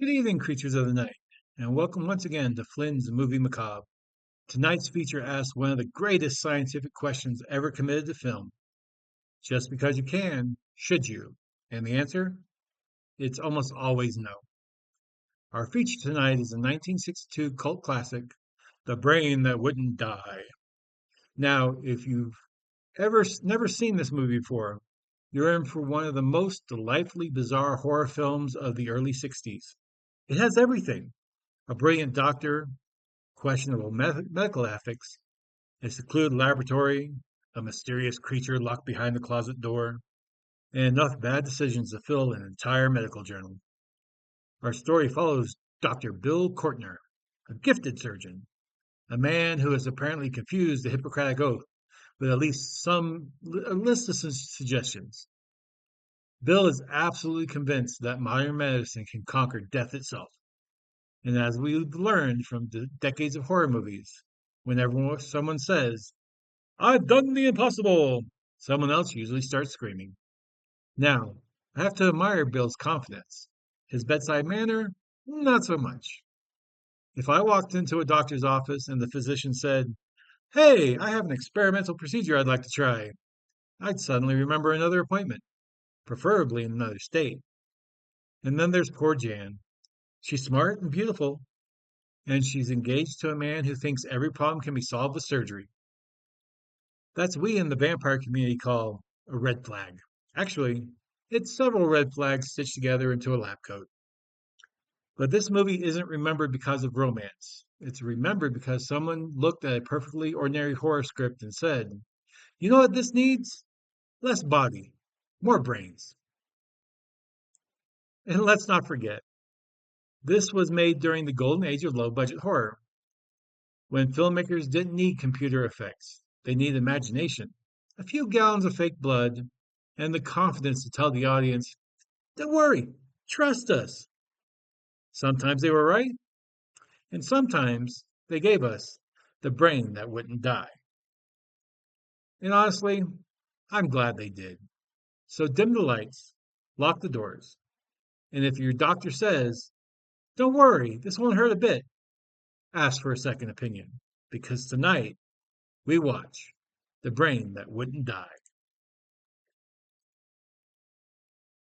Good evening, creatures of the night, and welcome once again to Flynn's Movie Macabre. Tonight's feature asks one of the greatest scientific questions ever committed to film. Just because you can, should you? And the answer? It's almost always no. Our feature tonight is a 1962 cult classic, The Brain That Wouldn't Die. Now, if you've never seen this movie before, you're in for one of the most delightfully bizarre horror films of the early 60s. It has everything: a brilliant doctor, questionable medical ethics, a secluded laboratory, a mysterious creature locked behind the closet door, and enough bad decisions to fill an entire medical journal. Our story follows Dr. Bill Courtner, a gifted surgeon, a man who has apparently confused the Hippocratic Oath with at least a list of suggestions. Bill is absolutely convinced that modern medicine can conquer death itself. And as we've learned from the decades of horror movies, whenever someone says, "I've done the impossible," someone else usually starts screaming. Now, I have to admire Bill's confidence. His bedside manner, not so much. If I walked into a doctor's office and the physician said, "Hey, I have an experimental procedure I'd like to try," I'd suddenly remember another appointment, preferably in another state. And then there's poor Jan. She's smart and beautiful, and she's engaged to a man who thinks every problem can be solved with surgery. That's we in the vampire community call a red flag. Actually, it's several red flags stitched together into a lab coat. But this movie isn't remembered because of romance. It's remembered because someone looked at a perfectly ordinary horror script and said, "You know what this needs? Less body, more brains." And let's not forget, this was made during the golden age of low budget horror, when filmmakers didn't need computer effects. They needed imagination, a few gallons of fake blood, and the confidence to tell the audience, "Don't worry, trust us." Sometimes they were right, and sometimes they gave us the brain that wouldn't die. And honestly, I'm glad they did. So dim the lights, lock the doors, and if your doctor says, "Don't worry, this won't hurt a bit," ask for a second opinion, because tonight we watch The Brain That Wouldn't Die.